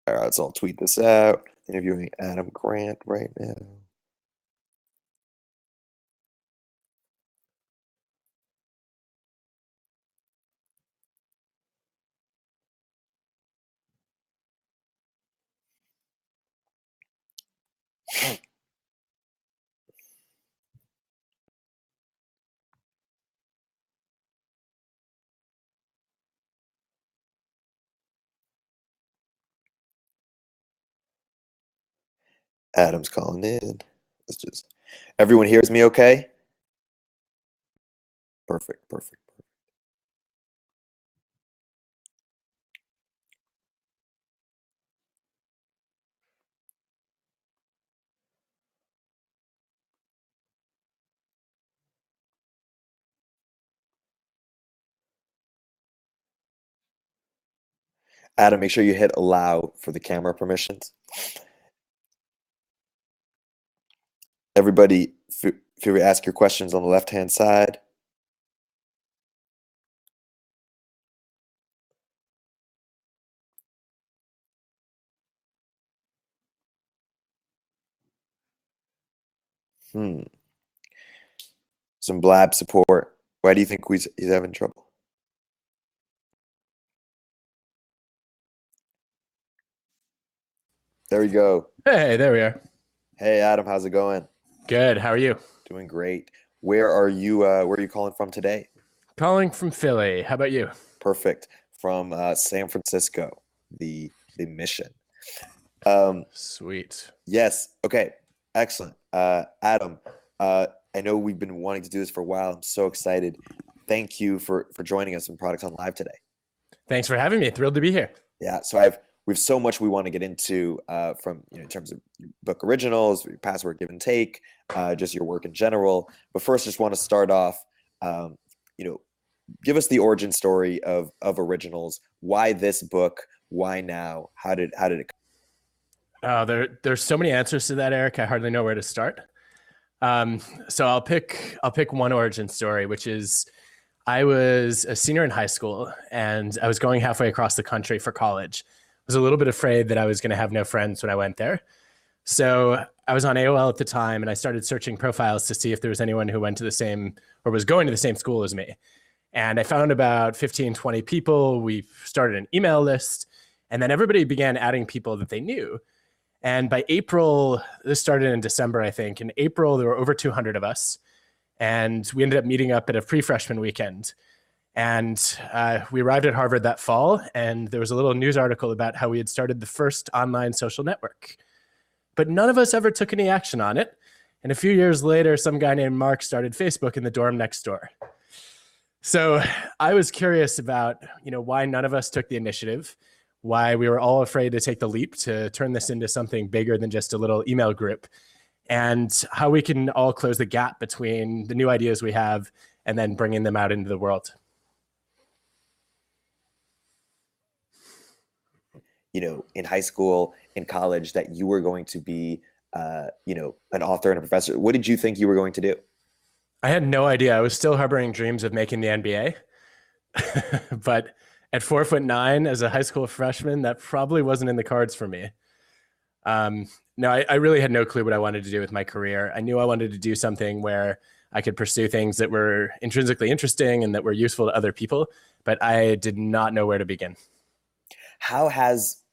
All right, so I'll tweet this out. Interviewing Adam Grant right now. Adam's calling in. Let's just. Everyone hears me okay? Perfect, perfect. Adam, make sure you hit allow for the camera permissions. Everybody, feel free to ask your questions on the left-hand side. Some Blab support. Why do you think he's having trouble? There we go. Hey, there we are. Hey, Adam, how's it going? Good. How are you? Doing great. Where are you? Where are you calling from today? Calling from Philly. How about you? Perfect. From San Francisco, the mission. Sweet. Yes. Okay. Excellent. Adam, I know we've been wanting to do this for a while. I'm so excited. Thank you for joining us in Products on Live today. Thanks for having me. Thrilled to be here. Yeah. So we have so much we want to get into from in terms of your book originals, your past work, give and take, just your work in general. But first, just want to start off. Give us the origin story of originals. Why this book? Why now? How did it? Oh, there's so many answers to that, Eric. I hardly know where to start. So I'll pick one origin story, which is I was a senior in high school and I was going halfway across the country for college. I was a little bit afraid that I was going to have no friends when I went there. So I was on AOL at the time and I started searching profiles to see if there was anyone who went to the same or was going to the same school as me. And I found about 15, 20 people. We started an email list and then everybody began adding people that they knew. And by April, this started in December, I think. In April, there were over 200 of us. And we ended up meeting up at a pre-freshman weekend. And we arrived at Harvard that fall. And there was a little news article about how we had started the first online social network. But none of us ever took any action on it. And a few years later, some guy named Mark started Facebook in the dorm next door. So I was curious about, why none of us took the initiative, why we were all afraid to take the leap to turn this into something bigger than just a little email group, and how we can all close the gap between the new ideas we have and then bringing them out into the world. In high school, in college, that you were going to be, an author and a professor. What did you think you were going to do? I had no idea. I was still harboring dreams of making the NBA, but at 4'9" as a high school freshman, that probably wasn't in the cards for me. No, I really had no clue what I wanted to do with my career. I knew I wanted to do something where I could pursue things that were intrinsically interesting and that were useful to other people, but I did not know where to begin.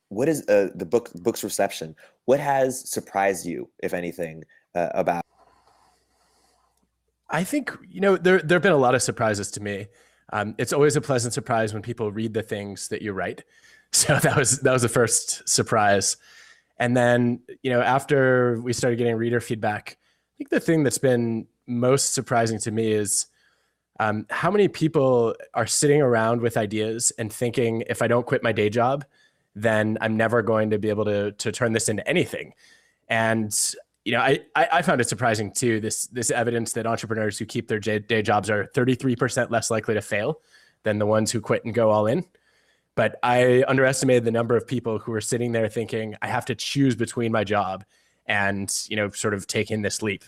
What is the book's reception? What has surprised you, if anything, about? I think, there have been a lot of surprises to me. It's always a pleasant surprise when people read the things that you write. So that was the first surprise. And then, after we started getting reader feedback, I think the thing that's been most surprising to me is how many people are sitting around with ideas and thinking, if I don't quit my day job, then I'm never going to be able to turn this into anything. And I found it surprising too, this evidence that entrepreneurs who keep their day jobs are 33% less likely to fail than the ones who quit and go all in. But I underestimated the number of people who were sitting there thinking, I have to choose between my job and, sort of taking this leap.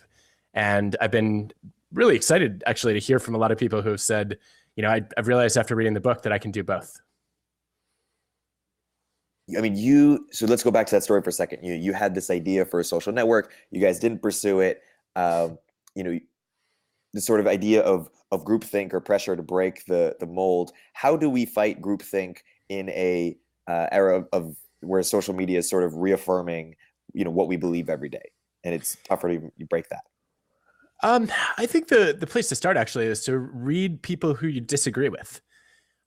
And I've been really excited actually to hear from a lot of people who have said, I've realized after reading the book that I can do both. I mean, so let's go back to that story for a second. You had this idea for a social network. You guys didn't pursue it. Um, you know, the sort of idea of groupthink or pressure to break the mold. How do we fight groupthink in a era of where social media is sort of reaffirming, what we believe every day, and it's tougher to you break that? I think the place to start actually is to read people who you disagree with.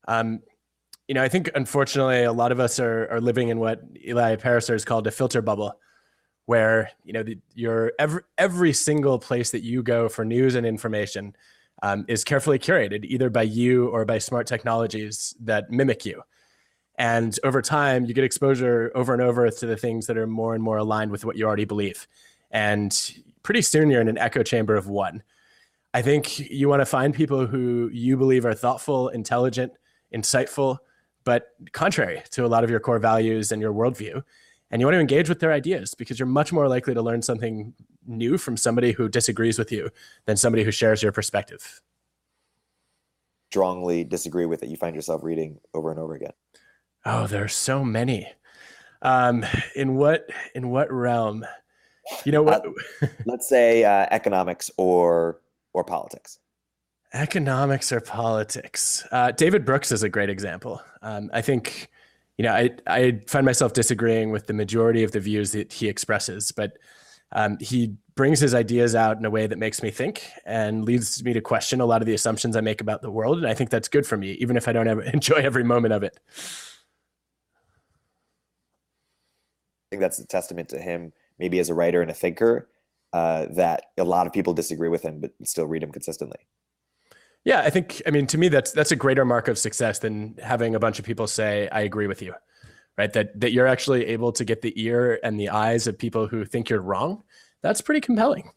I think unfortunately a lot of us are living in what Eli Pariser has called a filter bubble, where your every single place that you go for news and information is carefully curated, either by you or by smart technologies that mimic you. And over time, you get exposure over and over to the things that are more and more aligned with what you already believe. And pretty soon you're in an echo chamber of one. I think you want to find people who you believe are thoughtful, intelligent, insightful, but contrary to a lot of your core values and your worldview. And you want to engage with their ideas because you're much more likely to learn something new from somebody who disagrees with you than somebody who shares your perspective. Strongly disagree with it, you find yourself reading over and over again? Oh, there are so many. In what realm? What? Let's say economics or politics. Economics or politics. David Brooks is a great example. I think, I find myself disagreeing with the majority of the views that he expresses, but he brings his ideas out in a way that makes me think and leads me to question a lot of the assumptions I make about the world. And I think that's good for me, even if I don't ever enjoy every moment of it. I think that's a testament to him, maybe as a writer and a thinker, that a lot of people disagree with him, but still read him consistently. Yeah, to me, that's a greater mark of success than having a bunch of people say, I agree with you, right? That you're actually able to get the ear and the eyes of people who think you're wrong. That's pretty compelling.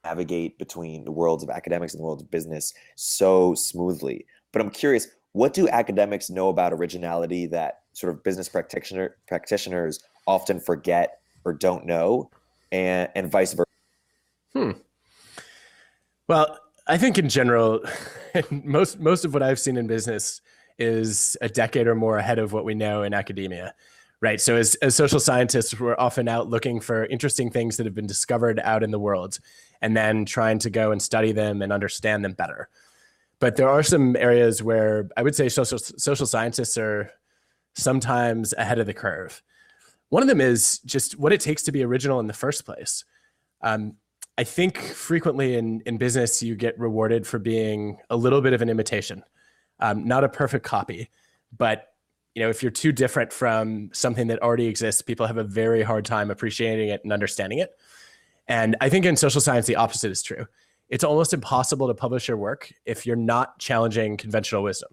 Navigate between the worlds of academics and the world of business so smoothly. But I'm curious, what do academics know about originality that sort of business practitioners often forget or don't know, and vice versa? Well, I think in general, most of what I've seen in business is a decade or more ahead of what we know in academia, right? So as social scientists, we're often out looking for interesting things that have been discovered out in the world and then trying to go and study them and understand them better. But there are some areas where I would say social scientists are sometimes ahead of the curve. One of them is just what it takes to be original in the first place. I think frequently in business, you get rewarded for being a little bit of an imitation, not a perfect copy. But if you're too different from something that already exists, people have a very hard time appreciating it and understanding it. And I think in social science, the opposite is true. It's almost impossible to publish your work if you're not challenging conventional wisdom,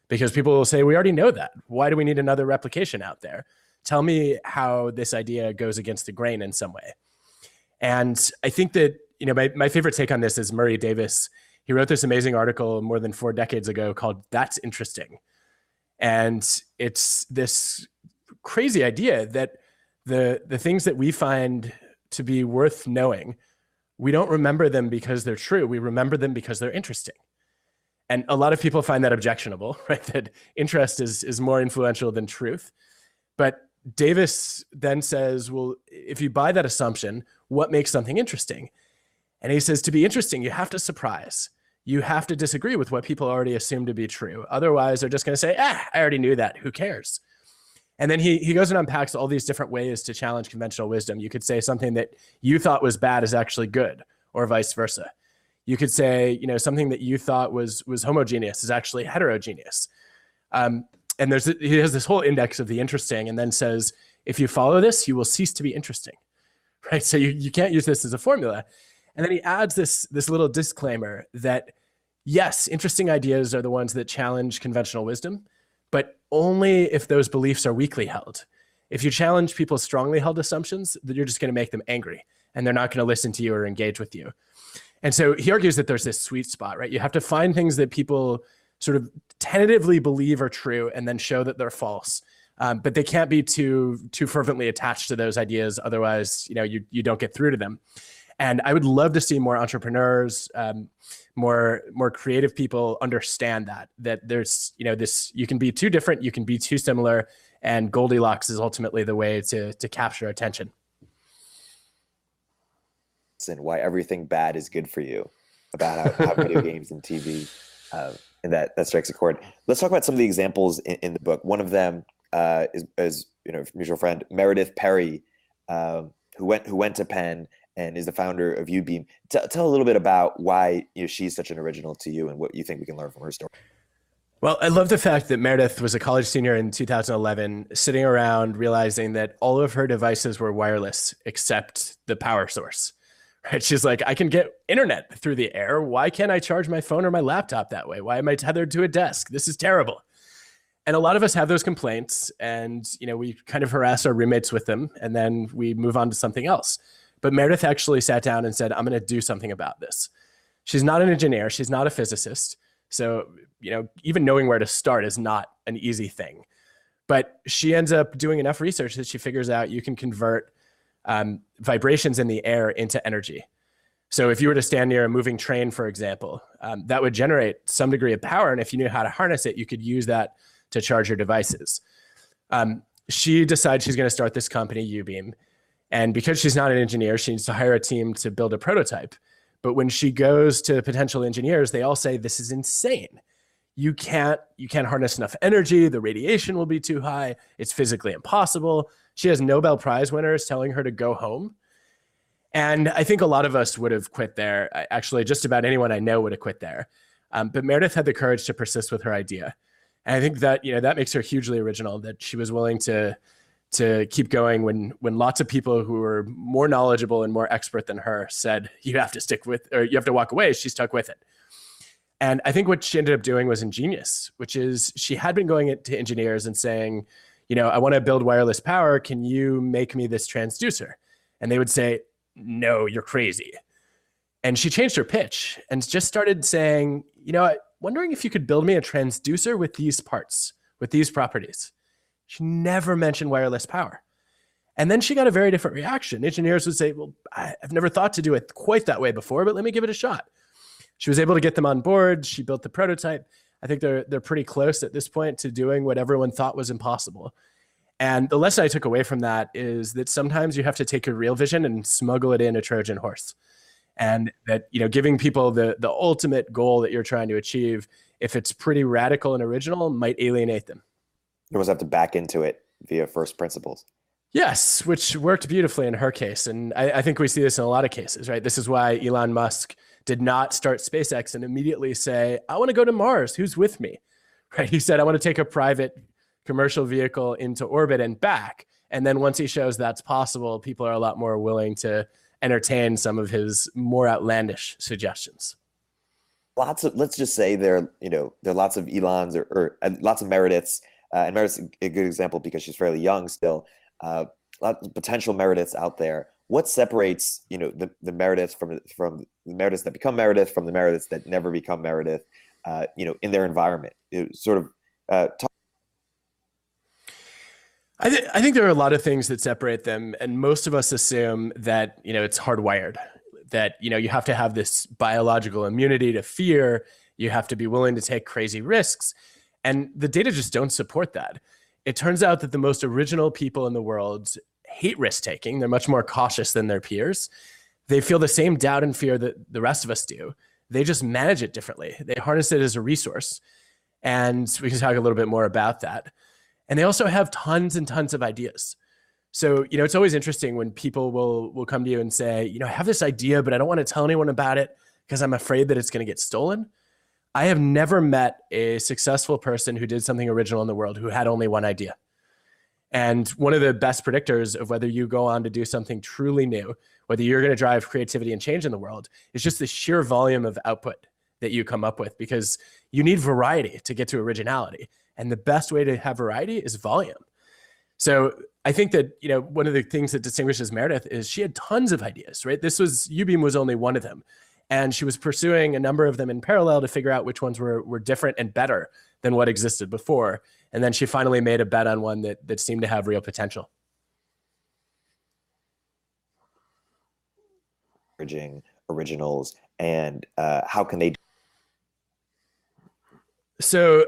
because people will say, we already know that. Why do we need another replication out there? Tell me how this idea goes against the grain in some way. And I think that, my favorite take on this is Murray Davis. He wrote this amazing article more than 4 decades ago called That's Interesting. And it's this crazy idea that the things that we find to be worth knowing, we don't remember them because they're true. We remember them because they're interesting. And a lot of people find that objectionable, right? That interest is more influential than truth. But Davis then says, well, if you buy that assumption, what makes something interesting? And he says, to be interesting, you have to surprise. You have to disagree with what people already assume to be true. Otherwise, they're just going to say, I already knew that. Who cares? And then he goes and unpacks all these different ways to challenge conventional wisdom. You could say something that you thought was bad is actually good, or vice versa. You could say, something that you thought was homogeneous is actually heterogeneous. And he has this whole index of the interesting, and then says, if you follow this, you will cease to be interesting, right? So you can't use this as a formula. And then he adds this little disclaimer that, yes, interesting ideas are the ones that challenge conventional wisdom, but only if those beliefs are weakly held. If you challenge people's strongly held assumptions, then you're just going to make them angry, and they're not going to listen to you or engage with you. And so he argues that there's this sweet spot, right? You have to find things that people sort of tentatively believe are true and then show that they're false. But they can't be too fervently attached to those ideas. Otherwise, you don't get through to them. And I would love to see more entrepreneurs, more creative people understand that there's, this, you can be too different, you can be too similar, and Goldilocks is ultimately the way to capture attention. And why everything bad is good for you, about how video games and TV, and that strikes a chord. Let's talk about some of the examples in the book. One of them is mutual friend Meredith Perry, who went to Penn and is the founder of Ubeam. Tell a little bit about why she's such an original to you and what you think we can learn from her story. Well, I love the fact that Meredith was a college senior in 2011, sitting around realizing that all of her devices were wireless except the power source. Right? She's like, I can get internet through the air. Why can't I charge my phone or my laptop that way? Why am I tethered to a desk? This is terrible. And a lot of us have those complaints, and we kind of harass our roommates with them, and then we move on to something else. But Meredith actually sat down and said, I'm going to do something about this. She's not an engineer. She's not a physicist. So, even knowing where to start is not an easy thing. But she ends up doing enough research that she figures out you can convert vibrations in the air into energy. So if you were to stand near a moving train, for example, that would generate some degree of power. And if you knew how to harness it, you could use that to charge your devices. She decides she's going to start this company, Ubeam. And because she's not an engineer, she needs to hire a team to build a prototype. But when she goes to potential engineers, they all say, this is insane. You can't harness enough energy. The radiation will be too high. It's physically impossible. She has Nobel Prize winners telling her to go home. And I think a lot of us would have quit there. Actually, just about anyone I know would have quit there. But Meredith had the courage to persist with her idea. And I think that, that makes her hugely original, that she was willing to keep going when lots of people who were more knowledgeable and more expert than her said, you have to stick with, or you have to walk away. She stuck with it. And I think what she ended up doing was ingenious, which is she had been going to engineers and saying, I want to build wireless power. Can you make me this transducer? And they would say, no, you're crazy. And she changed her pitch and just started saying, wondering if you could build me a transducer with these parts, with these properties. She never mentioned wireless power. And then she got a very different reaction. Engineers would say, well, I've never thought to do it quite that way before, but let me give it a shot. She was able to get them on board. She built the prototype. I think they're pretty close at this point to doing what everyone thought was impossible. And the lesson I took away from that is that sometimes you have to take a real vision and smuggle it in a Trojan horse. And that, giving people the ultimate goal that you're trying to achieve, if it's pretty radical and original, might alienate them. You almost have to back into it via first principles. Yes, which worked beautifully in her case. And I think we see this in a lot of cases, right? This is why Elon Musk did not start SpaceX and immediately say, I want to go to Mars. Who's with me? Right? He said, I want to take a private commercial vehicle into orbit and back. And then once he shows that's possible, people are a lot more willing to entertain some of his more outlandish suggestions. Let's just say there are lots of Elons or lots of Merediths, and Meredith's a good example because she's fairly young still. Lots of potential Merediths out there. What separates the Merediths from the Merediths that become Meredith from the Merediths that never become Meredith? In their environment, I think there are a lot of things that separate them, and most of us assume that it's hardwired. That you have to have this biological immunity to fear. You have to be willing to take crazy risks, and the data just don't support that. It turns out that the most original people in the world hate risk taking. They're much more cautious than their peers. They feel the same doubt and fear that the rest of us do. They just manage it differently. They harness it as a resource, and we can talk a little bit more about that. And they also have tons and tons of ideas. So, it's always interesting when people will come to you and say, I have this idea, but I don't want to tell anyone about it because I'm afraid that it's going to get stolen. I have never met a successful person who did something original in the world who had only one idea. And one of the best predictors of whether you go on to do something truly new, whether you're going to drive creativity and change in the world, is just the sheer volume of output that you come up with, because you need variety to get to originality. And the best way to have variety is volume. So I think that, one of the things that distinguishes Meredith is she had tons of ideas, right? Ubeam was only one of them. And she was pursuing a number of them in parallel to figure out which ones were different and better than what existed before. And then she finally made a bet on one that seemed to have real potential. encouraging originals, and how can they? So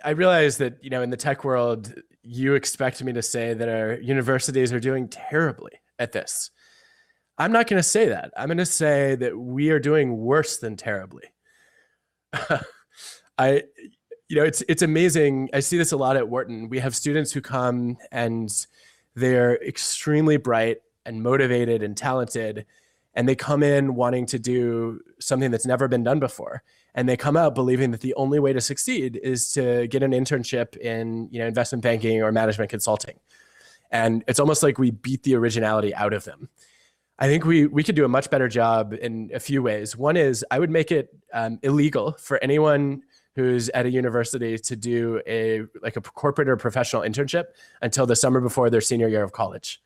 I realize that, in the tech world, you expect me to say that our universities are doing terribly at this. I'm not going to say that. I'm going to say that we are doing worse than terribly. I, it's amazing. I see this a lot at Wharton. We have students who come and they're extremely bright and motivated and talented, and they come in wanting to do something that's never been done before. And they come out believing that the only way to succeed is to get an internship in, investment banking or management consulting. And it's almost like we beat the originality out of them. I think we could do a much better job in a few ways. One is I would make it illegal for anyone who's at a university to do a corporate or professional internship until the summer before their senior year of college.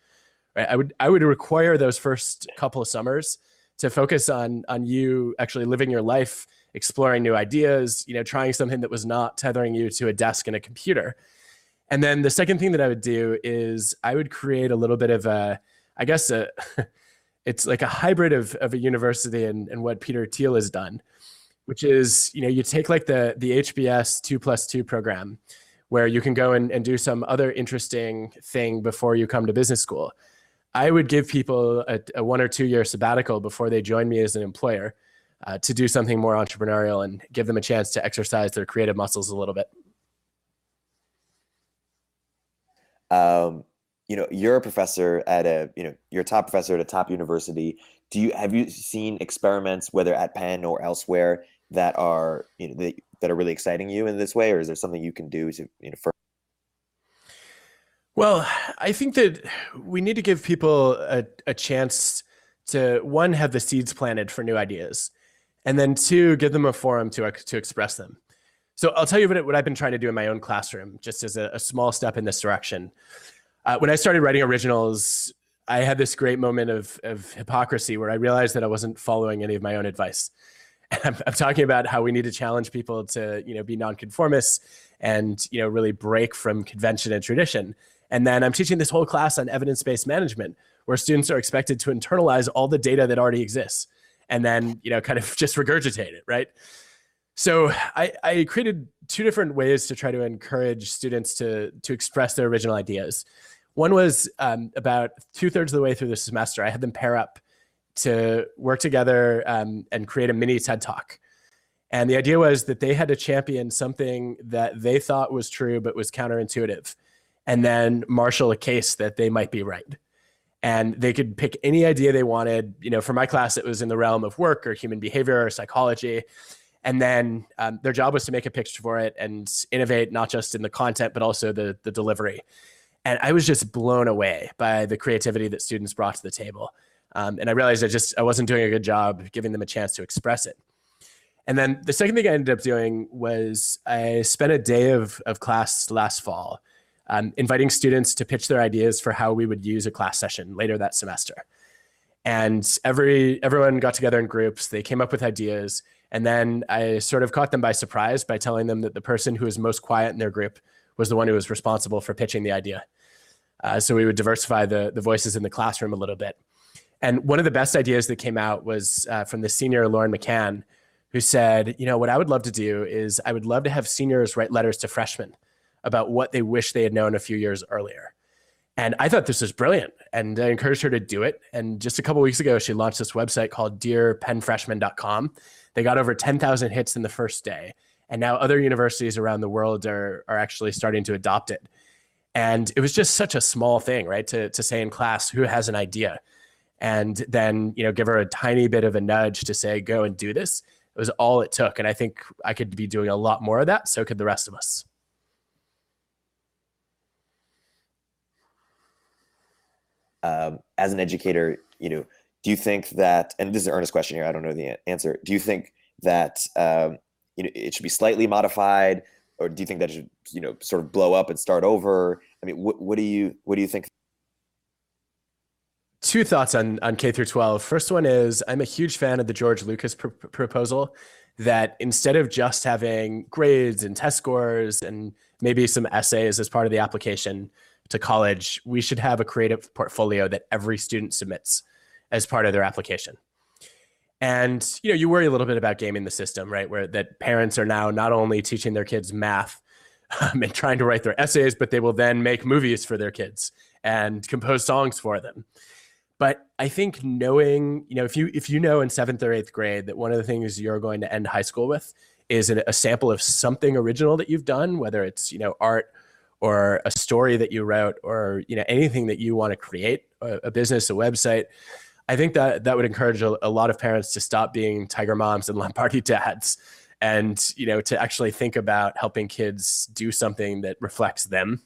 Right? I would require those first couple of summers to focus on you actually living your life, exploring new ideas, trying something that was not tethering you to a desk and a computer. And then the second thing that I would do is I would create a little bit of it's like a hybrid of a university and what Peter Thiel has done, which is, you take like the HBS 2+2 program where you can go and do some other interesting thing before you come to business school. I would give people a 1 or 2 year sabbatical before they join me as an employer to do something more entrepreneurial and give them a chance to exercise their creative muscles a little bit. You're a professor at you're a top professor at a top university. Have you seen experiments, whether at Penn or elsewhere, that are, that are really exciting you in this way, or is there something you can do to, Well, I think that we need to give people a chance to, one, have the seeds planted for new ideas, and then two, give them a forum to express them. So I'll tell you what I've been trying to do in my own classroom, just as a small step in this direction. When I started writing originals, I had this great moment of hypocrisy where I realized that I wasn't following any of my own advice. And I'm talking about how we need to challenge people to, be nonconformists and, really break from convention and tradition. And then I'm teaching this whole class on evidence-based management, where students are expected to internalize all the data that already exists and then, kind of just regurgitate it, right? So I created two different ways to try to encourage students to express their original ideas. One was about 2/3 of the way through the semester, I had them pair up to work together and create a mini TED Talk. And the idea was that they had to champion something that they thought was true but was counterintuitive, and then marshal a case that they might be right. And they could pick any idea they wanted. For my class, it was in the realm of work or human behavior or psychology. And then their job was to make a pitch for it and innovate, not just in the content, but also the delivery. And I was just blown away by the creativity that students brought to the table. And I realized I wasn't doing a good job giving them a chance to express it. And then the second thing I ended up doing was I spent a day of class last fall inviting students to pitch their ideas for how we would use a class session later that semester. And everyone got together in groups. They came up with ideas. And then I sort of caught them by surprise by telling them that the person who was most quiet in their group was the one who was responsible for pitching the idea. So we would diversify the voices in the classroom a little bit. And one of the best ideas that came out was from the senior Lauren McCann, who said, what I would love to do is I would love to have seniors write letters to freshmen about what they wish they had known a few years earlier. And I thought this was brilliant, and I encouraged her to do it. And just a couple of weeks ago, she launched this website called dearpennfreshman.com. They got over 10,000 hits in the first day. And now other universities around the world are actually starting to adopt it. And it was just such a small thing, right? To say in class, who has an idea? And then, give her a tiny bit of a nudge to say, go and do this. It was all it took. And I think I could be doing a lot more of that. So could the rest of us. As an educator, do you think that, and this is an earnest question here, I don't know the answer. Do you think that, it should be slightly modified, or do you think that it should, sort of blow up and start over? I mean, what do you think? Two thoughts on K through 12. First one is I'm a huge fan of the George Lucas proposal that instead of just having grades and test scores and maybe some essays as part of the application to college, we should have a creative portfolio that every student submits as part of their application. And, you worry a little bit about gaming the system, right? Where that parents are now not only teaching their kids math and trying to write their essays, but they will then make movies for their kids and compose songs for them. But I think knowing, if you know in 7th or 8th grade that one of the things you're going to end high school with is a sample of something original that you've done, whether it's, art or a story that you wrote or, anything that you want to create, a business, a website, I think that would encourage a lot of parents to stop being tiger moms and Lombardi dads and, to actually think about helping kids do something that reflects them.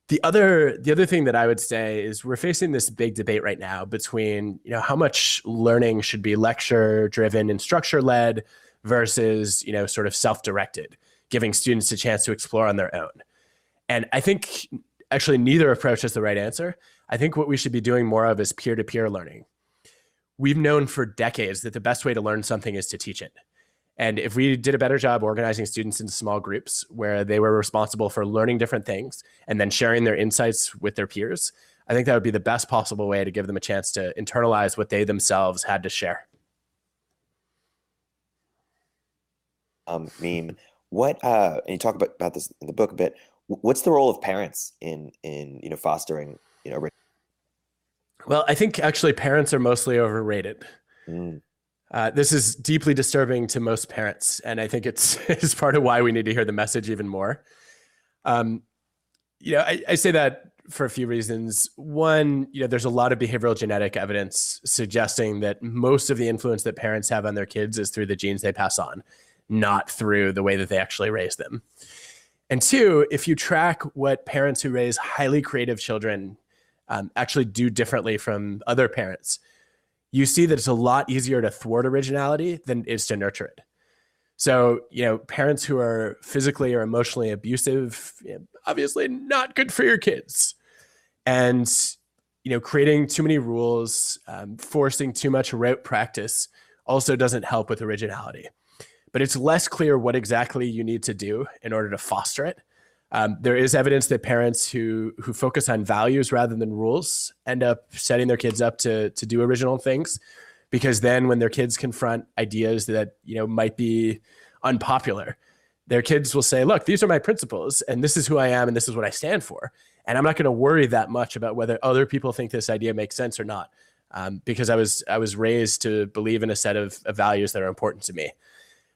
The other thing that I would say is we're facing this big debate right now between, how much learning should be lecture driven and structure led versus, sort of self-directed, giving students a chance to explore on their own. And I think actually neither approach is the right answer. I think what we should be doing more of is peer-to-peer learning. We've known for decades that the best way to learn something is to teach it. And if we did a better job organizing students into small groups where they were responsible for learning different things and then sharing their insights with their peers, I think that would be the best possible way to give them a chance to internalize what they themselves had to share. Meme, and you talk about this in the book a bit. What's the role of parents in fostering Well, I think actually parents are mostly overrated. This is deeply disturbing to most parents, and I think it's part of why we need to hear the message even more. I say that for a few reasons. One, there's a lot of behavioral genetic evidence suggesting that most of the influence that parents have on their kids is through the genes they pass on, not through the way that they actually raise them. And two, if you track what parents who raise highly creative children actually do differently from other parents, you see that it's a lot easier to thwart originality than it is to nurture it. So, parents who are physically or emotionally abusive, obviously not good for your kids. And, creating too many rules, forcing too much rote practice also doesn't help with originality. But it's less clear what exactly you need to do in order to foster it. There is evidence that parents who focus on values rather than rules end up setting their kids up to do original things, because then when their kids confront ideas that might be unpopular, their kids will say, look, these are my principles and this is who I am and this is what I stand for. And I'm not going to worry that much about whether other people think this idea makes sense or not, because I was raised to believe in a set of values that are important to me.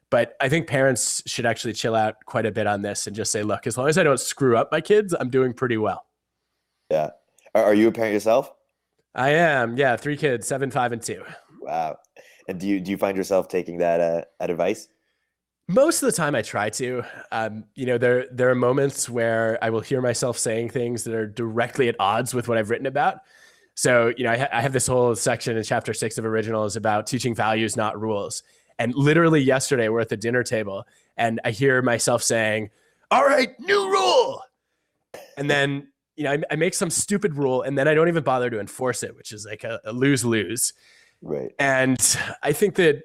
But I think parents should actually chill out quite a bit on this and just say, look, as long as I don't screw up my kids, I'm doing pretty well. Yeah. Are you a parent yourself? I am. Yeah. 3 kids, 7, 5, and 2. Wow. And do you find yourself taking that advice? Most of the time I try to. There are moments where I will hear myself saying things that are directly at odds with what I've written about. So, I have this whole section in chapter 6 of Originals about teaching values, not rules. And literally yesterday, we're at the dinner table and I hear myself saying, all right, new rule. And then, I make some stupid rule and then I don't even bother to enforce it, which is like a lose-lose. Right. And I think that,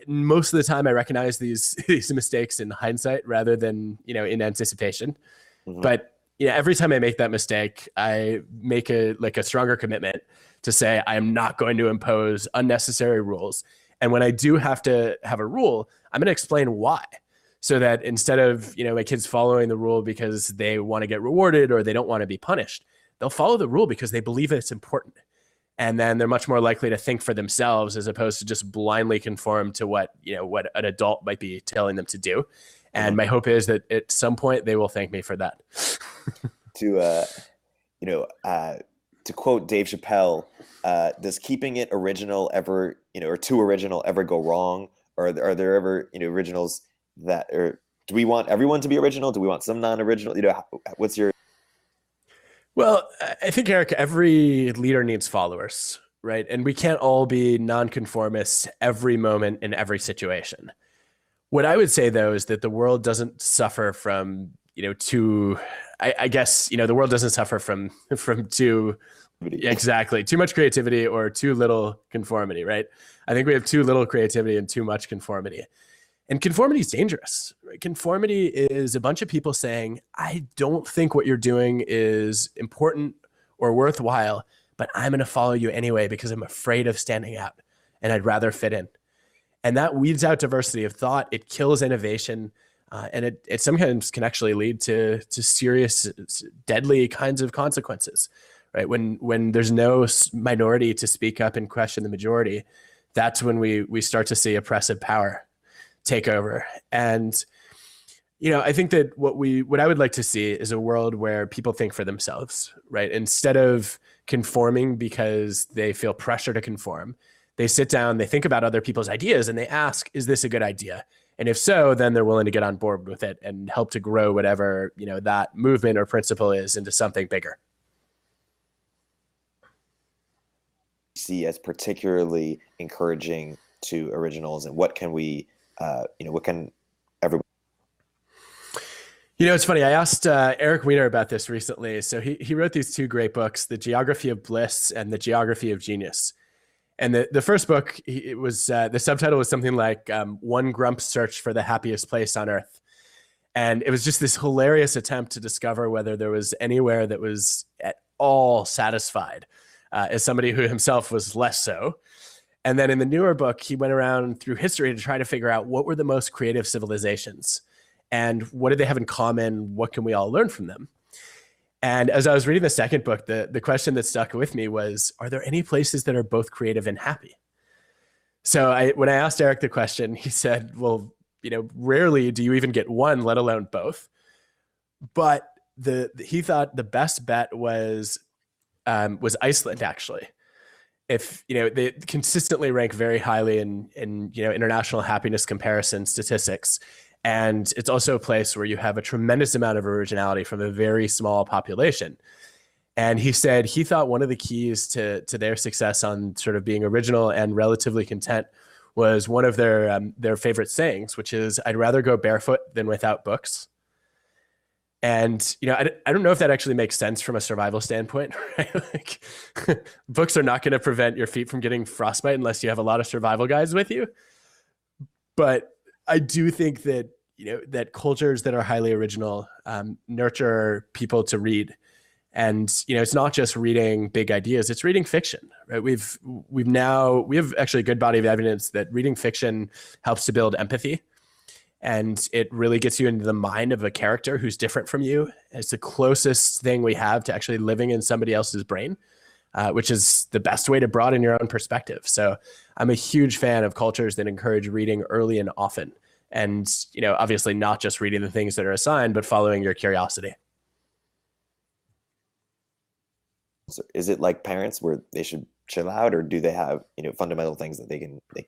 most of the time I recognize these mistakes in hindsight rather than, in anticipation. Mm-hmm. But, every time I make that mistake, I make a stronger commitment to say, I am not going to impose unnecessary rules. And when I do have to have a rule, I'm going to explain why, so that instead of, my kids following the rule because they want to get rewarded or they don't want to be punished, they'll follow the rule because they believe it's important. And then they're much more likely to think for themselves as opposed to just blindly conform to what an adult might be telling them to do. And my hope is that at some point they will thank me for that. To quote Dave Chappelle, does keeping it original ever, or too original ever go wrong? Or are there ever, originals that, or do we want everyone to be original? Do we want some non-original? What's your? Well, I think, Eric, every leader needs followers, right? And we can't all be nonconformists every moment in every situation. What I would say, though, is that the world doesn't suffer from, I guess, the world doesn't suffer from too much creativity or too little conformity, right? I think we have too little creativity and too much conformity. And conformity is dangerous. Right? Conformity is a bunch of people saying, I don't think what you're doing is important or worthwhile, but I'm going to follow you anyway because I'm afraid of standing out. and I'd rather fit in. And that weeds out diversity of thought. It kills innovation. And it sometimes can actually lead to serious, deadly kinds of consequences, right? When there's no minority to speak up and question the majority, that's when we start to see oppressive power take over. And I think that what I would like to see is a world where people think for themselves, right? Instead of conforming because they feel pressure to conform, they sit down, they think about other people's ideas, and they ask, is this a good idea? And if so, then they're willing to get on board with it and help to grow whatever, that movement or principle is into something bigger. See as particularly encouraging to originals, and what can we, what can everyone? It's funny. I asked Eric Weiner about this recently. So he wrote these two great books, The Geography of Bliss and The Geography of Genius. And the first book, it was the subtitle was something like One Grump's Search for the Happiest Place on Earth. And it was just this hilarious attempt to discover whether there was anywhere that was at all satisfied, as somebody who himself was less so. And then in the newer book, he went around through history to try to figure out what were the most creative civilizations and what did they have in common? What can we all learn from them? And as I was reading the second book, the question that stuck with me was, are there any places that are both creative and happy? So when I asked Eric the question, he said, well, rarely do you even get one, let alone both. But he thought the best bet was Iceland, actually. If, they consistently rank very highly in international happiness comparison statistics. And it's also a place where you have a tremendous amount of originality from a very small population. And he said he thought one of the keys to their success on sort of being original and relatively content was one of their favorite sayings, which is, I'd rather go barefoot than without books. And, I don't know if that actually makes sense from a survival standpoint, right? Like, books are not going to prevent your feet from getting frostbite unless you have a lot of survival guides with you. But I do think that, that cultures that are highly original nurture people to read. And, it's not just reading big ideas, it's reading fiction, right? We have actually a good body of evidence that reading fiction helps to build empathy. And it really gets you into the mind of a character who's different from you. It's the closest thing we have to actually living in somebody else's brain, which is the best way to broaden your own perspective. So I'm a huge fan of cultures that encourage reading early and often. And, obviously not just reading the things that are assigned, but following your curiosity. So is it like parents where they should chill out, or do they have, fundamental things that they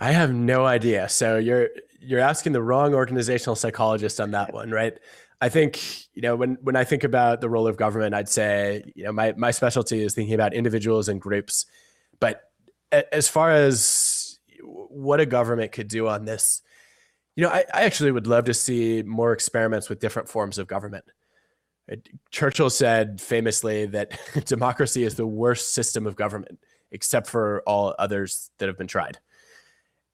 I have no idea. So you're asking the wrong organizational psychologist on that one, right? I think, when I think about the role of government, I'd say, my specialty is thinking about individuals and groups. But as far as what a government could do on this, I actually would love to see more experiments with different forms of government. Churchill said famously that democracy is the worst system of government, except for all others that have been tried.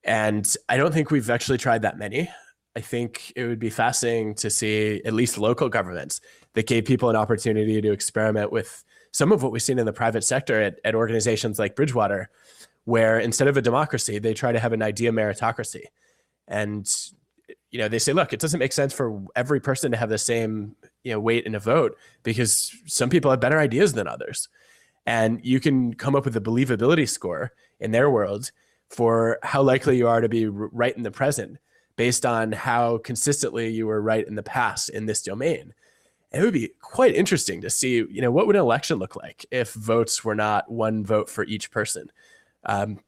And I don't think we've actually tried that many. I think it would be fascinating to see at least local governments that gave people an opportunity to experiment with some of what we've seen in the private sector at organizations like Bridgewater, where instead of a democracy, they try to have an idea meritocracy. And, they say, look, it doesn't make sense for every person to have the same, weight in a vote, because some people have better ideas than others. And you can come up with a believability score in their world for how likely you are to be right in the present based on how consistently you were right in the past in this domain. And it would be quite interesting to see, what would an election look like if votes were not one vote for each person,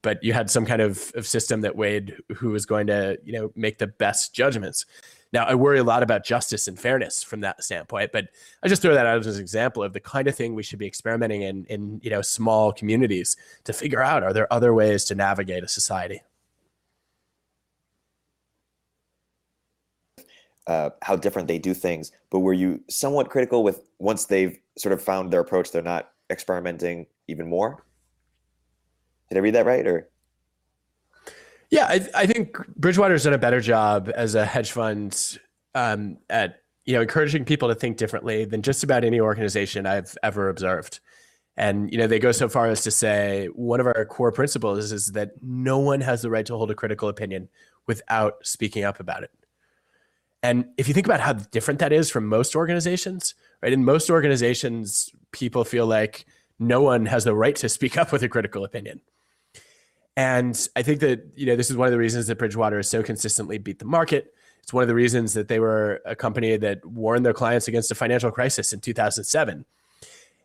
but you had some kind of system that weighed who was going to, make the best judgments. Now, I worry a lot about justice and fairness from that standpoint, but I just throw that out as an example of the kind of thing we should be experimenting in small communities to figure out, are there other ways to navigate a society? How different they do things, but were you somewhat critical with, once they've sort of found their approach, they're not experimenting even more? Did I read that right? Or yeah, I think Bridgewater's done a better job as a hedge fund at encouraging people to think differently than just about any organization I've ever observed. And, they go so far as to say one of our core principles is that no one has the right to hold a critical opinion without speaking up about it. And if you think about how different that is from most organizations, right? In most organizations, people feel like no one has the right to speak up with a critical opinion. And I think that, this is one of the reasons that Bridgewater has so consistently beat the market. It's one of the reasons that they were a company that warned their clients against a financial crisis in 2007.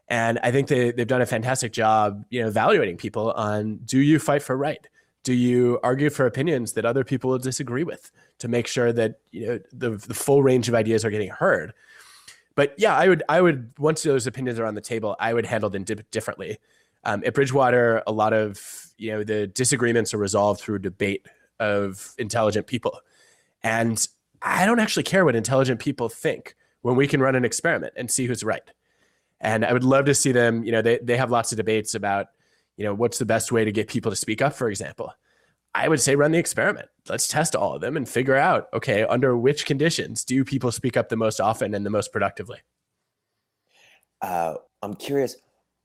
And I think they've done a fantastic job, evaluating people on, do you fight for right? Do you argue for opinions that other people will disagree with to make sure that, the full range of ideas are getting heard? But yeah, I would once those opinions are on the table, I would handle them differently. At Bridgewater, a lot of, the disagreements are resolved through debate of intelligent people. And I don't actually care what intelligent people think when we can run an experiment and see who's right. And I would love to see them, they have lots of debates about, what's the best way to get people to speak up, for example. I would say run the experiment. Let's test all of them and figure out, okay, under which conditions do people speak up the most often and the most productively? I'm curious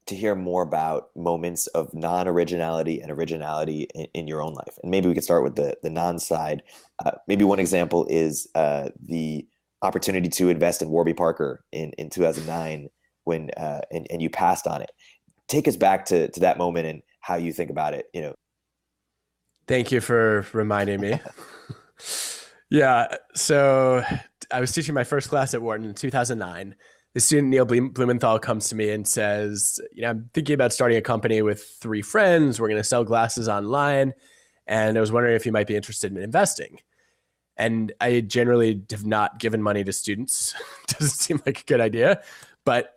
to hear more about moments of non-originality and originality in your own life. And maybe we could start with the non-side. Maybe one example is the opportunity to invest in Warby Parker in 2009 when and you passed on it. Take us back to that moment and how you think about it. Thank you for reminding me. Yeah. So I was teaching my first class at Wharton in 2009. The student Neil Blumenthal comes to me and says, I'm thinking about starting a company with 3 friends. We're going to sell glasses online. And I was wondering if you might be interested in investing. And I generally have not given money to students. Doesn't seem like a good idea. But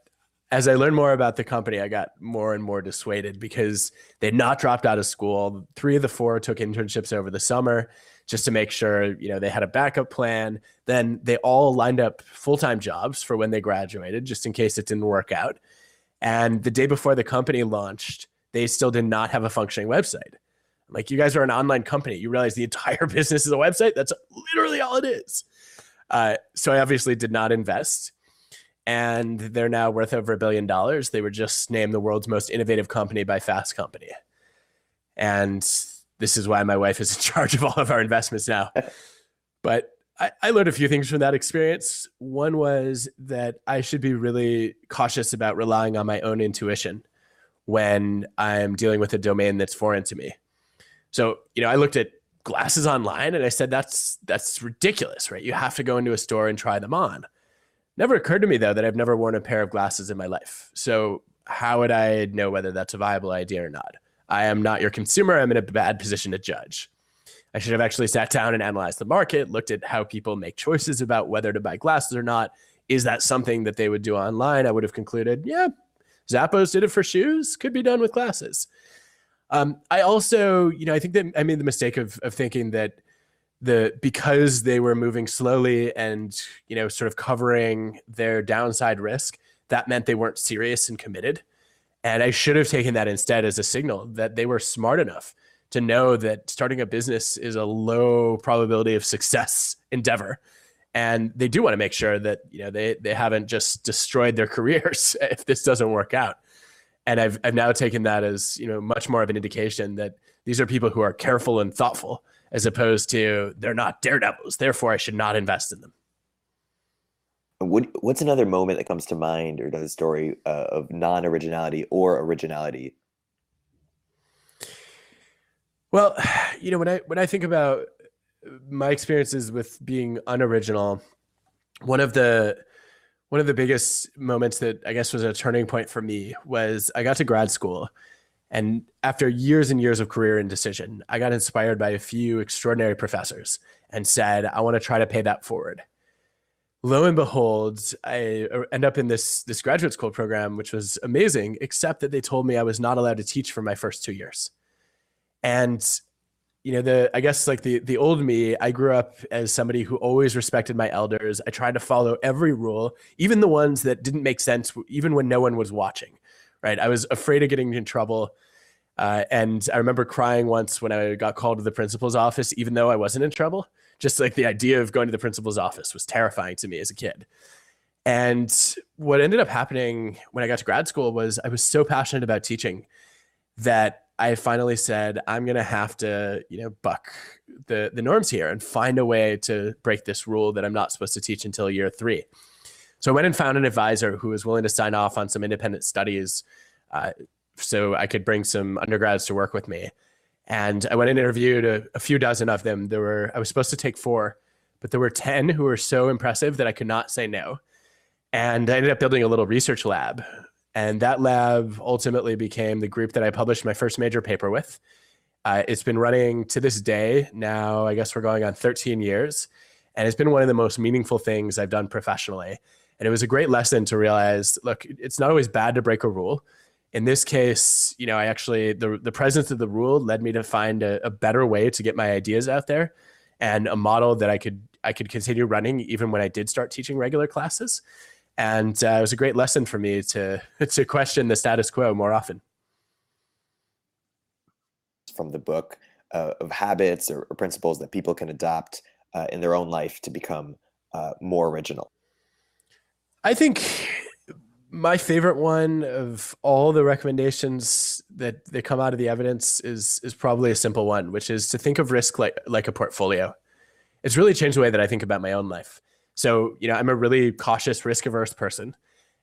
as I learned more about the company, I got more and more dissuaded because they'd not dropped out of school. 3 of the 4 took internships over the summer just to make sure, they had a backup plan. Then they all lined up full-time jobs for when they graduated, just in case it didn't work out. And the day before the company launched, they still did not have a functioning website. I'm like, you guys are an online company. You realize the entire business is a website? That's literally all it is. So I obviously did not invest. And they're now worth over $1 billion. They were just named the world's most innovative company by Fast Company. And this is why my wife is in charge of all of our investments now. But I learned a few things from that experience. One was that I should be really cautious about relying on my own intuition when I'm dealing with a domain that's foreign to me. So, I looked at glasses online and I said, that's ridiculous, right? You have to go into a store and try them on. Never occurred to me, though, that I've never worn a pair of glasses in my life. So how would I know whether that's a viable idea or not? I am not your consumer. I'm in a bad position to judge. I should have actually sat down and analyzed the market, looked at how people make choices about whether to buy glasses or not. Is that something that they would do online? I would have concluded, yeah, Zappos did it for shoes, could be done with glasses. I also, I think that I made the mistake of thinking that because they were moving slowly and, sort of covering their downside risk, that meant they weren't serious and committed. And I should have taken that instead as a signal that they were smart enough to know that starting a business is a low probability of success endeavor. And they do want to make sure that, they haven't just destroyed their careers if this doesn't work out. And I've now taken that as, much more of an indication that these are people who are careful and thoughtful, as opposed to they're not daredevils, therefore I should not invest in them. What's another moment that comes to mind or the story of non-originality or originality? Well, when I think about my experiences with being unoriginal, one of the biggest moments that I guess was a turning point for me was I got to grad school. And after years and years of career indecision, I got inspired by a few extraordinary professors and said, I want to try to pay that forward. Lo and behold, I end up in this graduate school program, which was amazing, except that they told me I was not allowed to teach for my first 2 years. And, I guess like the old me, I grew up as somebody who always respected my elders. I tried to follow every rule, even the ones that didn't make sense, even when no one was watching. Right. I was afraid of getting in trouble. And I remember crying once when I got called to the principal's office, even though I wasn't in trouble. Just like the idea of going to the principal's office was terrifying to me as a kid. And what ended up happening when I got to grad school was I was so passionate about teaching that I finally said, I'm going to have to, buck the norms here and find a way to break this rule that I'm not supposed to teach until year 3. So I went and found an advisor who was willing to sign off on some independent studies so I could bring some undergrads to work with me. And I went and interviewed a few dozen of them. I was supposed to take 4, but there were 10 who were so impressive that I could not say no. And I ended up building a little research lab. And that lab ultimately became the group that I published my first major paper with. It's been running to this day. Now, I guess we're going on 13 years. And it's been one of the most meaningful things I've done professionally. And it was a great lesson to realize, look, it's not always bad to break a rule. In this case, I actually, the presence of the rule led me to find a better way to get my ideas out there, and a model that I could continue running even when I did start teaching regular classes. And it was a great lesson for me to question the status quo more often. From the book of habits or principles that people can adopt in their own life to become more original. I think my favorite one of all the recommendations that come out of the evidence is probably a simple one, which is to think of risk like a portfolio. It's really changed the way that I think about my own life. So, I'm a really cautious, risk-averse person,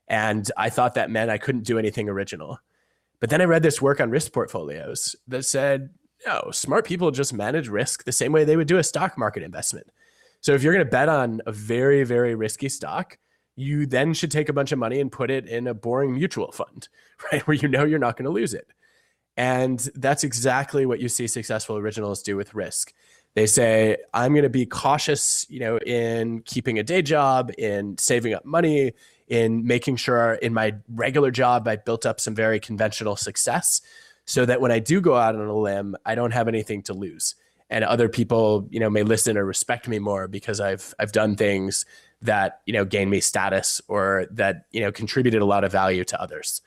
and I thought that meant I couldn't do anything original. But then I read this work on risk portfolios that said, no, smart people just manage risk the same way they would do a stock market investment. So if you're going to bet on a very, very risky stock, you then should take a bunch of money and put it in a boring mutual fund, right, where you're not going to lose it. And that's exactly what you see successful originals do with risk. They say, I'm going to be cautious, in keeping a day job, in saving up money, in making sure in my regular job I built up some very conventional success so that when I do go out on a limb, I don't have anything to lose. And other people, may listen or respect me more because I've done things that, gain me status or that, contributed a lot of value to others.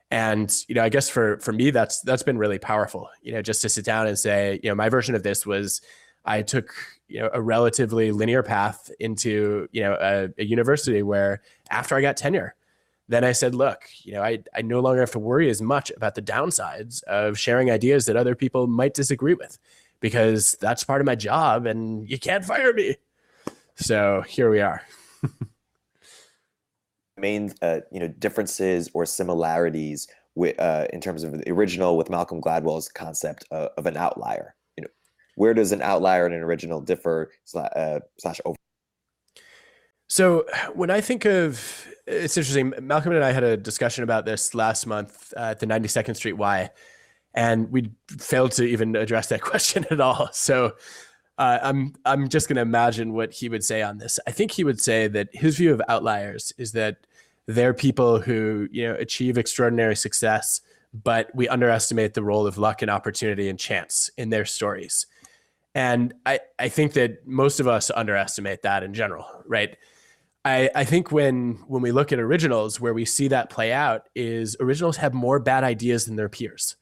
And, I guess for me, that's been really powerful, just to sit down and say, my version of this was I took, a relatively linear path into, a university where after I got tenure, then I said, look, I no longer have to worry as much about the downsides of sharing ideas that other people might disagree with, because that's part of my job and you can't fire me. So here we are. Main differences or similarities with in terms of the original with Malcolm Gladwell's concept of an outlier. Where does an outlier and an original differ slash over? So when I think of, it's interesting, Malcolm and I had a discussion about this last month at the 92nd Street Y, and we failed to even address that question at all. So I'm just going to imagine what he would say on this. I think he would say that his view of outliers is that they're people who, achieve extraordinary success, but we underestimate the role of luck and opportunity and chance in their stories. And I think that most of us underestimate that in general, right? I think when we look at originals, where we see that play out is originals have more bad ideas than their peers.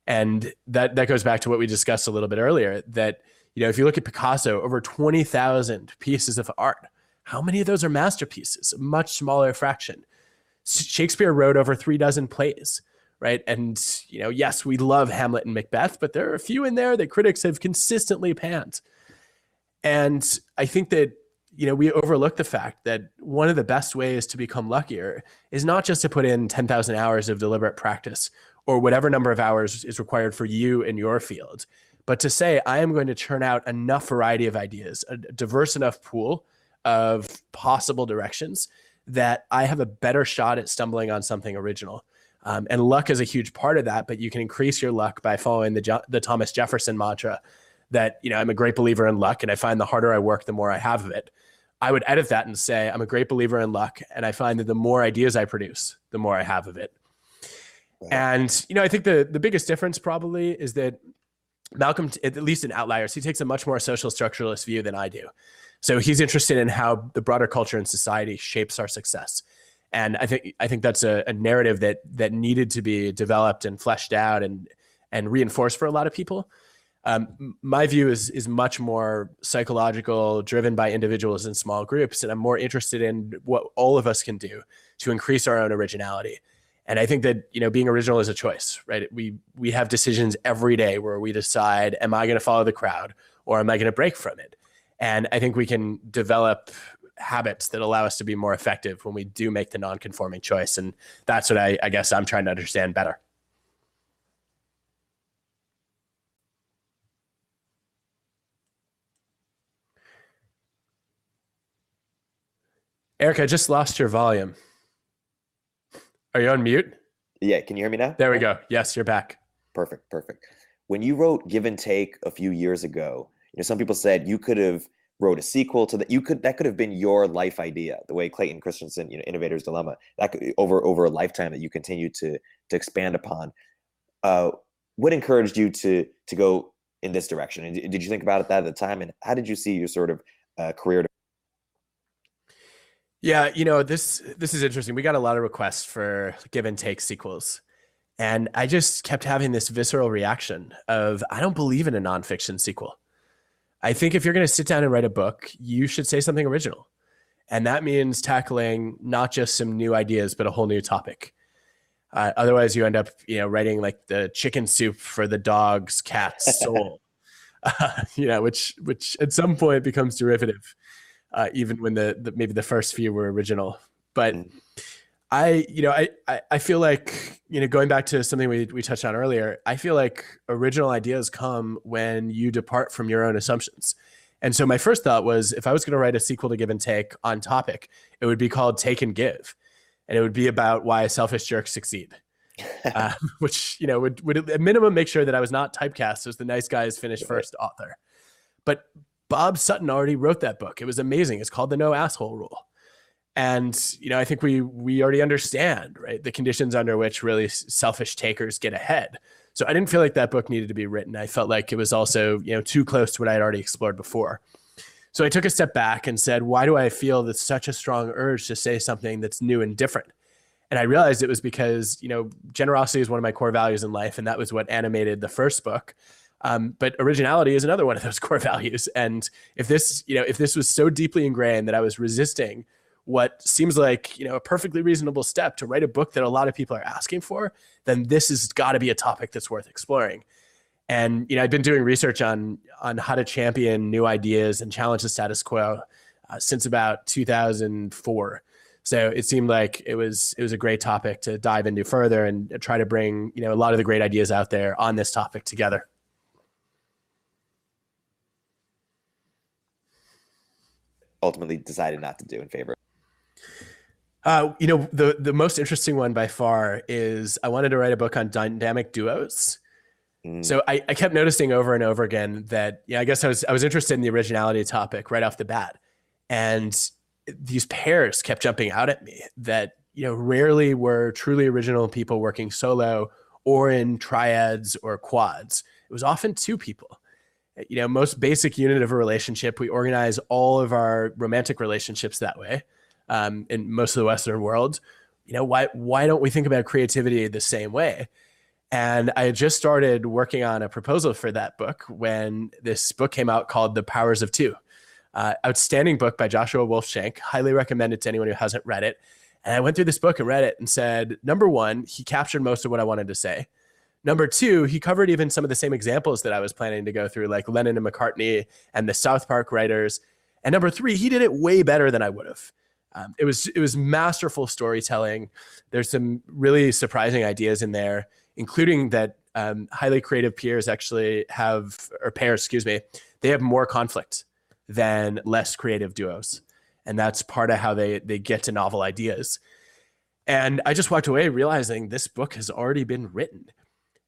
And that goes back to what we discussed a little bit earlier, that, if you look at Picasso, over 20,000 pieces of art, how many of those are masterpieces? A much smaller fraction. Shakespeare wrote over 36 plays, right? And, yes, we love Hamlet and Macbeth, but there are a few in there that critics have consistently panned. And I think that, we overlook the fact that one of the best ways to become luckier is not just to put in 10,000 hours of deliberate practice or whatever number of hours is required for you in your field, but to say, I am going to churn out enough variety of ideas, a diverse enough pool of possible directions that I have a better shot at stumbling on something original. And luck is a huge part of that, but you can increase your luck by following the Thomas Jefferson mantra that, I'm a great believer in luck, and I find the harder I work, the more I have of it. I would edit that and say, I'm a great believer in luck, and I find that the more ideas I produce, the more I have of it. Right. And, I think the biggest difference probably is that Malcolm, at least in Outliers, he takes a much more social structuralist view than I do. So he's interested in how the broader culture and society shapes our success. And I think that's a narrative that needed to be developed and fleshed out and reinforced for a lot of people. My view is much more psychological, driven by individuals in small groups, and I'm more interested in what all of us can do to increase our own originality. And I think that being original is a choice, right? We have decisions every day where we decide, am I going to follow the crowd or am I going to break from it? And I think we can develop habits that allow us to be more effective when we do make the non-conforming choice. And that's what I guess I'm trying to understand better. Eric, I just lost your volume. Are you on mute? Yeah, can you hear me now? There we go. Yes, you're back. Perfect. When you wrote Give and Take a few years ago, some people said you could have wrote a sequel to that. That could have been your life idea, the way Clayton Christensen, Innovator's Dilemma, that could over a lifetime that you continue to expand upon. What encouraged you to go in this direction? And did you think about it that at the time? And how did you see your sort of career? Yeah, this is interesting. We got a lot of requests for Give and Take sequels. And I just kept having this visceral reaction of, I don't believe in a nonfiction sequel. I think if you're going to sit down and write a book, you should say something original. And that means tackling not just some new ideas, but a whole new topic. Otherwise, you end up, writing like the chicken soup for the dog's cat's soul, which at some point becomes derivative, even when maybe the first few were original. But I feel like, going back to something we touched on earlier, I feel like original ideas come when you depart from your own assumptions. And so my first thought was, if I was going to write a sequel to Give and Take on topic, it would be called Take and Give. And it would be about why selfish jerks succeed, which, would at minimum make sure that I was not typecast as the nice guys finish first author. But Bob Sutton already wrote that book. It was amazing. It's called The No Asshole Rule. And, I think we already understand, right, the conditions under which really selfish takers get ahead. So I didn't feel like that book needed to be written. I felt like it was also, too close to what I had already explored before. So I took a step back and said, why do I feel that's such a strong urge to say something that's new and different? And I realized it was because, generosity is one of my core values in life. And that was what animated the first book. But originality is another one of those core values. And if this was so deeply ingrained that I was resisting what seems like, a perfectly reasonable step to write a book that a lot of people are asking for, then this has got to be a topic that's worth exploring. And, I've been doing research on how to champion new ideas and challenge the status quo since about 2004. So it seemed like it was a great topic to dive into further and try to bring, a lot of the great ideas out there on this topic together. Ultimately decided not to do in favor. The most interesting one by far is I wanted to write a book on dynamic duos. So I kept noticing over and over again that, I guess I was interested in the originality topic right off the bat. And these pairs kept jumping out at me that, rarely were truly original people working solo or in triads or quads. It was often two people. Most basic unit of a relationship, we organize all of our romantic relationships that way. In most of the Western world, why don't we think about creativity the same way? And I had just started working on a proposal for that book when this book came out called The Powers of Two. Outstanding book by Joshua Wolfshank. Highly recommend it to anyone who hasn't read it. And I went through this book and read it and said, number one, he captured most of what I wanted to say. Number two, he covered even some of the same examples that I was planning to go through, like Lennon and McCartney and the South Park writers. And number three, he did it way better than I would have. It was masterful storytelling. There's some really surprising ideas in there, including that highly creative pairs they have more conflict than less creative duos. And that's part of how they get to novel ideas. And I just walked away realizing this book has already been written.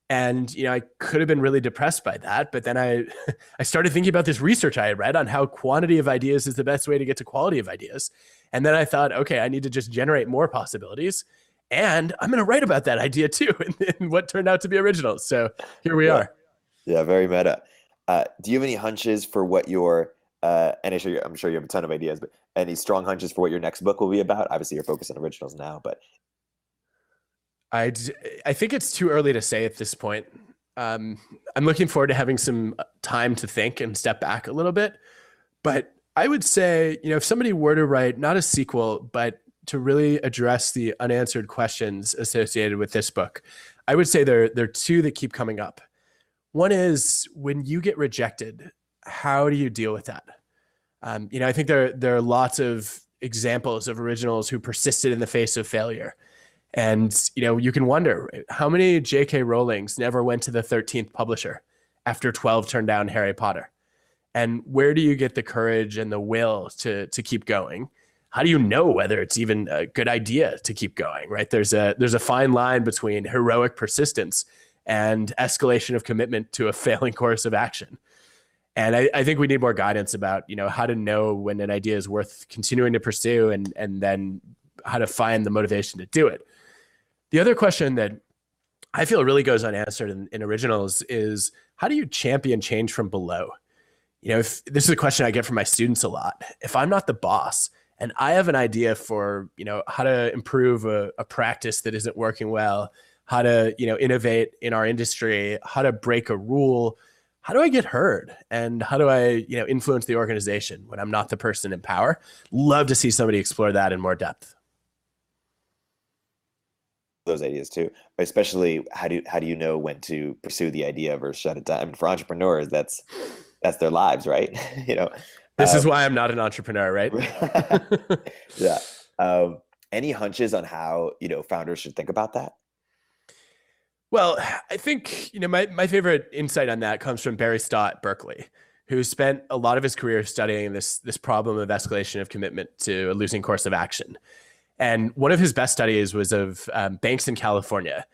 And, I could have been really depressed by that. But then I started thinking about this research I had read on how quantity of ideas is the best way to get to quality of ideas. And then I thought, okay, I need to just generate more possibilities. And I'm going to write about that idea too, in what turned out to be original. So here we are. Yeah, very meta. Do you have any hunches for what your, and I'm sure you have a ton of ideas, but any strong hunches for what your next book will be about? Obviously, you're focused on originals now, but I think it's too early to say at this point. I'm looking forward to having some time to think and step back a little bit. But I would say, if somebody were to write not a sequel, but to really address the unanswered questions associated with this book, I would say there are two that keep coming up. One is, when you get rejected, how do you deal with that? I think there are lots of examples of originals who persisted in the face of failure. And, you can wonder how many J.K. Rowlings never went to the 13th publisher after 12 turned down Harry Potter. And where do you get the courage and the will to keep going? How do you know whether it's even a good idea to keep going, right? There's a fine line between heroic persistence and escalation of commitment to a failing course of action. And I think we need more guidance about, how to know when an idea is worth continuing to pursue, and then how to find the motivation to do it. The other question that I feel really goes unanswered in originals is, how do you champion change from below? If this is a question I get from my students a lot. If I'm not the boss and I have an idea for, how to improve a practice that isn't working well, how to, innovate in our industry, how to break a rule, how do I get heard? And how do I, influence the organization when I'm not the person in power? Love to see somebody explore that in more depth. Those ideas too, but especially how do you know when to pursue the idea versus shut it down? I mean, for entrepreneurs, that's their lives, right? This is why I'm not an entrepreneur, right? Yeah. Any hunches on how founders should think about that? Well, I think my favorite insight on that comes from Barry Stott at Berkeley, who spent a lot of his career studying this problem of escalation of commitment to a losing course of action. And one of his best studies was of banks in California,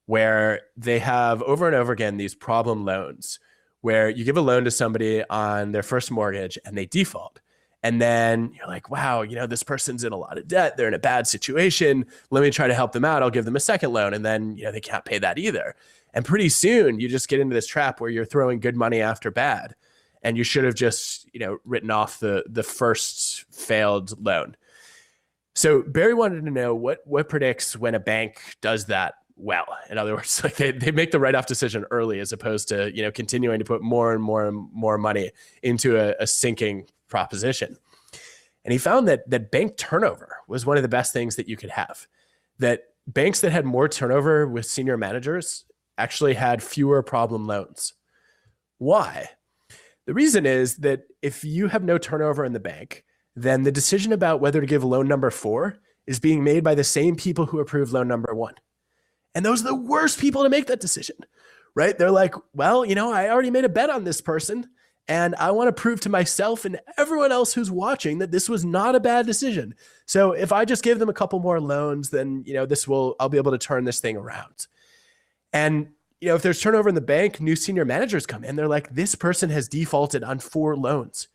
where they have over and over again these problem loans, where you give a loan to somebody on their first mortgage and they default. And then you're like, wow, this person's in a lot of debt. They're in a bad situation. Let me try to help them out. I'll give them a second loan. And then, they can't pay that either. And pretty soon you just get into this trap where you're throwing good money after bad. And you should have just, written off the first failed loan. So Barry wanted to know what predicts when a bank does that well. In other words, like they make the write-off decision early, as opposed to, continuing to put more and more and more money into a sinking proposition. And he found that bank turnover was one of the best things that you could have. That banks that had more turnover with senior managers actually had fewer problem loans. Why? The reason is that if you have no turnover in the bank, then the decision about whether to give loan number 4 is being made by the same people who approved loan number 1. And those are the worst people to make that decision, right? They're like, well, I already made a bet on this person, and I want to prove to myself and everyone else who's watching that this was not a bad decision. So if I just give them a couple more loans, then, I'll be able to turn this thing around. And, if there's turnover in the bank, new senior managers come in, they're like, this person has defaulted on 4 loans.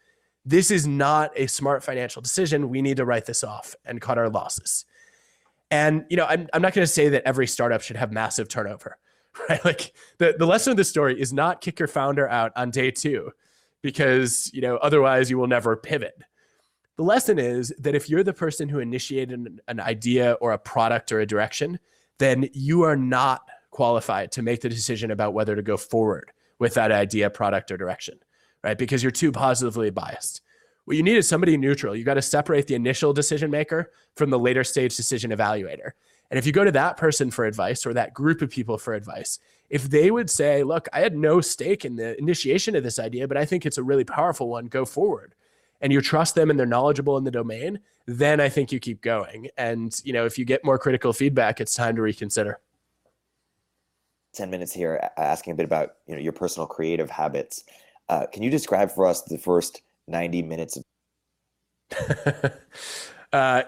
This is not a smart financial decision. We need to write this off and cut our losses. And, I'm not going to say that every startup should have massive turnover, right? Like the lesson of the story is not kick your founder out on day 2, because, otherwise you will never pivot. The lesson is that if you're the person who initiated an idea or a product or a direction, then you are not qualified to make the decision about whether to go forward with that idea, product, or direction, right? Because you're too positively biased. What you need is somebody neutral. You got to separate the initial decision maker from the later stage decision evaluator. And if you go to that person for advice, or that group of people for advice, if they would say, look, I had no stake in the initiation of this idea, but I think it's a really powerful one, go forward. And you trust them and they're knowledgeable in the domain, then I think you keep going. And, if you get more critical feedback, it's time to reconsider. 10 minutes here asking a bit about, your personal creative habits. Can you describe for us the first 90 minutes of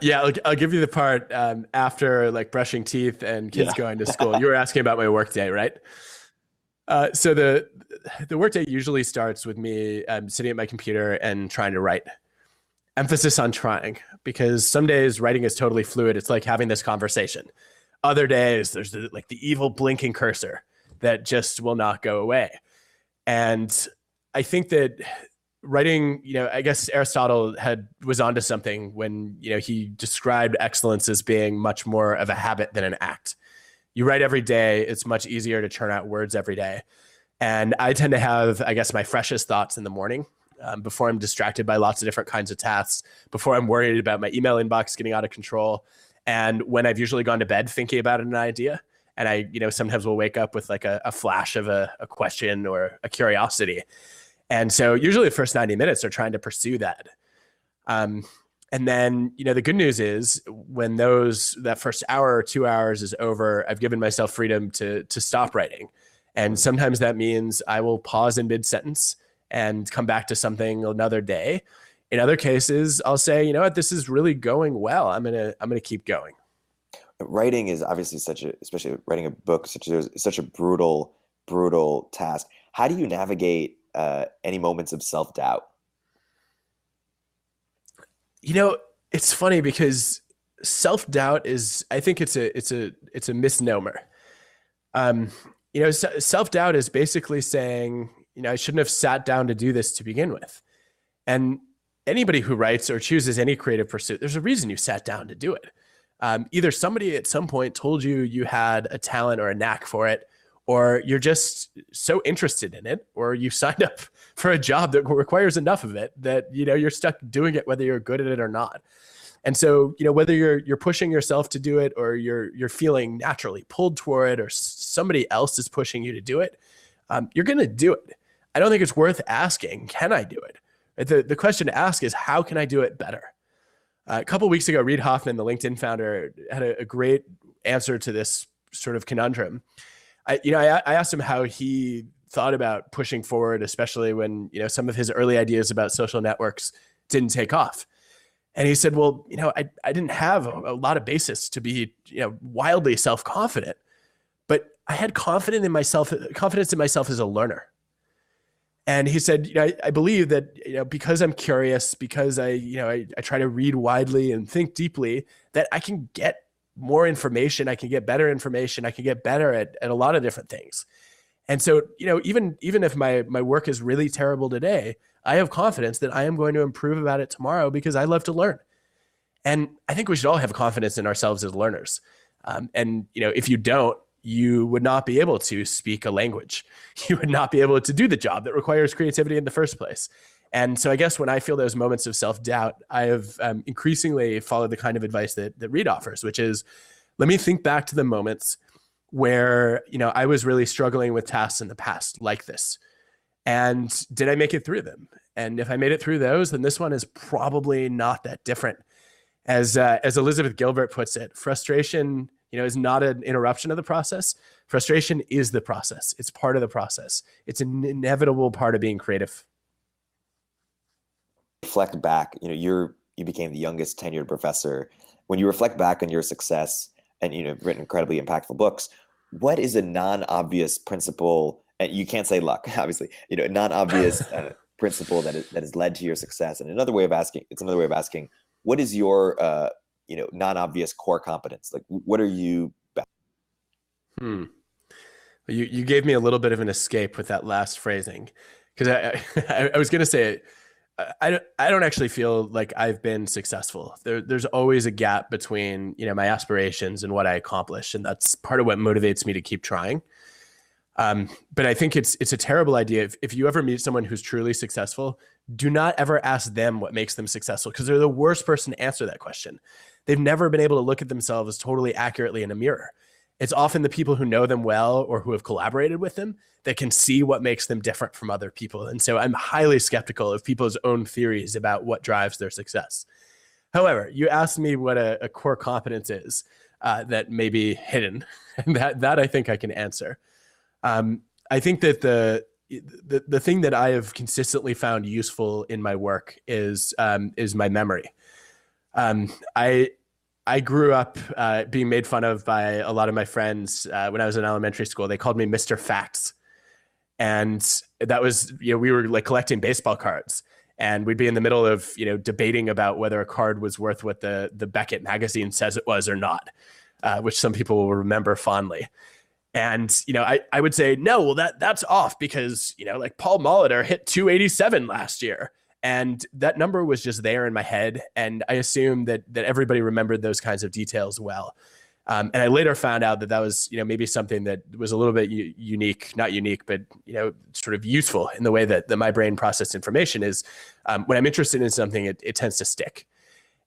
yeah, I'll give you the part after like brushing teeth and kids going to school. You were asking about my workday, right? So the workday usually starts with me sitting at my computer and trying to write. Emphasis on trying, because some days writing is totally fluid. It's like having this conversation. Other days there's the evil blinking cursor that just will not go away. And I think that writing, I guess Aristotle was onto something when, he described excellence as being much more of a habit than an act. you write every day, it's much easier to churn out words every day. And I tend to have, I guess, my freshest thoughts in the morning, before I'm distracted by lots of different kinds of tasks, before I'm worried about my email inbox getting out of control. And when I've usually gone to bed thinking about an idea, and I, sometimes will wake up with like a flash of a question or a curiosity. And so usually the first 90 minutes are trying to pursue that. And then, the good news is when that first hour or 2 hours is over, I've given myself freedom to stop writing. And sometimes that means I will pause in mid-sentence and come back to something another day. In other cases, I'll say, you know what, this is really going well. I'm gonna keep going. Writing is obviously especially writing a book, such a brutal task. How do you navigate any moments of self-doubt? It's funny because self-doubt I think it's a misnomer. Self-doubt is basically saying, I shouldn't have sat down to do this to begin with. And anybody who writes or chooses any creative pursuit, there's a reason you sat down to do it. Either somebody at some point told you had a talent or a knack for it, or you're just so interested in it, or you signed up for a job that requires enough of it that, you're stuck doing it, whether you're good at it or not. And so, whether you're pushing yourself to do it, or you're feeling naturally pulled toward it, or somebody else is pushing you to do it, you're going to do it. I don't think it's worth asking, can I do it? The question to ask is, how can I do it better? A couple of weeks ago, Reid Hoffman, the LinkedIn founder, had a great answer to this sort of conundrum. I asked him how he thought about pushing forward, especially when, some of his early ideas about social networks didn't take off. And he said, well, I didn't have a lot of basis to be, wildly self-confident, but I had confidence in myself as a learner. And he said, I believe that, because I'm curious, because I try to read widely and think deeply, that I can get more information. I can get better information. I can get better at a lot of different things. And so, even if my work is really terrible today, I have confidence that I am going to improve about it tomorrow because I love to learn. And I think we should all have confidence in ourselves as learners. And if you don't, you would not be able to speak a language. You would not be able to do the job that requires creativity in the first place. And so I guess when I feel those moments of self-doubt, I have increasingly followed the kind of advice that Reid offers, which is, let me think back to the moments where, I was really struggling with tasks in the past like this. And did I make it through them? And if I made it through those, then this one is probably not that different. As Elizabeth Gilbert puts it, frustration, is not an interruption of the process. Frustration is the process. It's part of the process. It's an inevitable part of being creative. Reflect back, you became the youngest tenured professor. When you reflect back on your success and you've written incredibly impactful books, what is a non-obvious principle? And you can't say luck, obviously. A non-obvious principle that has led to your success. And another way of asking, what is your non-obvious core competence? Like, what are you? You gave me a little bit of an escape with that last phrasing, because I was going to say, I don't actually feel like I've been successful. There's always a gap between, my aspirations and what I accomplish. And that's part of what motivates me to keep trying. But I think it's a terrible idea. If you ever meet someone who's truly successful, do not ever ask them what makes them successful, because they're the worst person to answer that question. They've never been able to look at themselves totally accurately in a mirror. It's often the people who know them well or who have collaborated with them that can see what makes them different from other people. And so I'm highly skeptical of people's own theories about what drives their success. However, you asked me what a core competence is that may be hidden, and that I think I can answer. I think that the thing that I have consistently found useful in my work is my memory. I grew up being made fun of by a lot of my friends when I was in elementary school. They called me Mr. Facts. And that was, we were like collecting baseball cards, and we'd be in the middle of, debating about whether a card was worth what the Beckett magazine says it was or not, which some people will remember fondly. And, I would say, no, well, that's off because, like Paul Molitor hit 287 last year. And that number was just there in my head. And I assumed that everybody remembered those kinds of details well. And I later found out that that was, maybe something that was a little bit unique, not unique, but, sort of useful in the way that my brain processed information is when I'm interested in something, it tends to stick.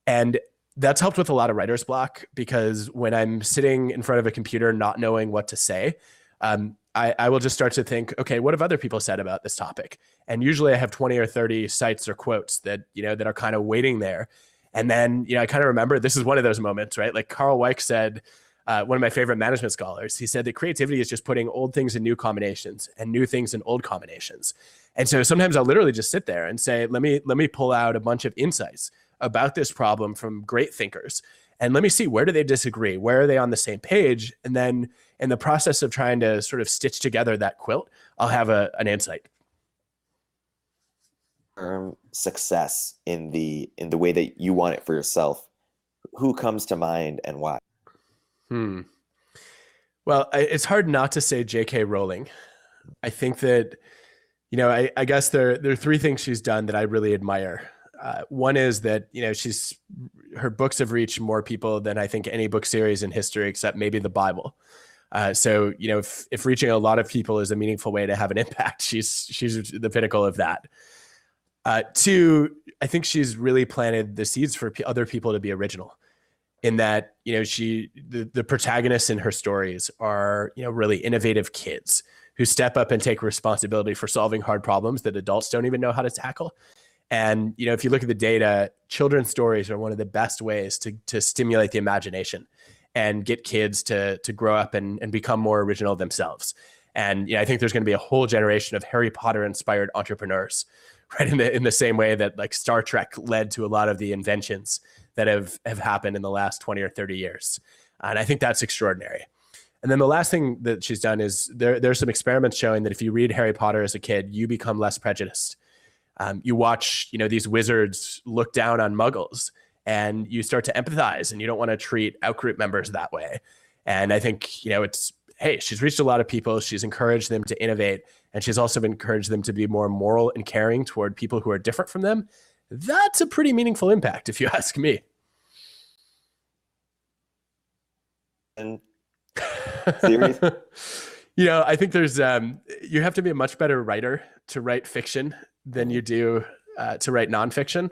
And that's helped with a lot of writer's block, because when I'm sitting in front of a computer, not knowing what to say, I will just start to think, okay, what have other people said about this topic? And usually I have 20 or 30 cites or quotes that, that are kind of waiting there. And then, I kind of remember this is one of those moments, right? Like Carl Weick said, one of my favorite management scholars, he said that creativity is just putting old things in new combinations and new things in old combinations. And so sometimes I'll literally just sit there and say, let me pull out a bunch of insights about this problem from great thinkers. And let me see, where do they disagree? Where are they on the same page? And then in the process of trying to sort of stitch together that quilt, I'll have an insight. Success in the way that you want it for yourself, who comes to mind and why? Well, it's hard not to say J.K. Rowling. I think that, I guess there are three things she's done that I really admire. One is that, her books have reached more people than I think any book series in history, except maybe the Bible. So, if reaching a lot of people is a meaningful way to have an impact, she's the pinnacle of that. Two, I think she's really planted the seeds for other people to be original, in that, the protagonists in her stories are, really innovative kids who step up and take responsibility for solving hard problems that adults don't even know how to tackle. And, if you look at the data, children's stories are one of the best ways to stimulate the imagination and get kids to grow up and become more original themselves. And I think there's going to be a whole generation of Harry Potter inspired entrepreneurs, right? In the same way that like Star Trek led to a lot of the inventions that have happened in the last 20 or 30 years. And I think that's extraordinary. And then the last thing that she's done is there's some experiments showing that if you read Harry Potter as a kid, you become less prejudiced. You watch, these wizards look down on muggles, and you start to empathize, and you don't want to treat outgroup members that way. And I think, hey, she's reached a lot of people. She's encouraged them to innovate, and she's also encouraged them to be more moral and caring toward people who are different from them. That's a pretty meaningful impact, if you ask me. And series? I think there's, you have to be a much better writer to write fiction than you do to write nonfiction.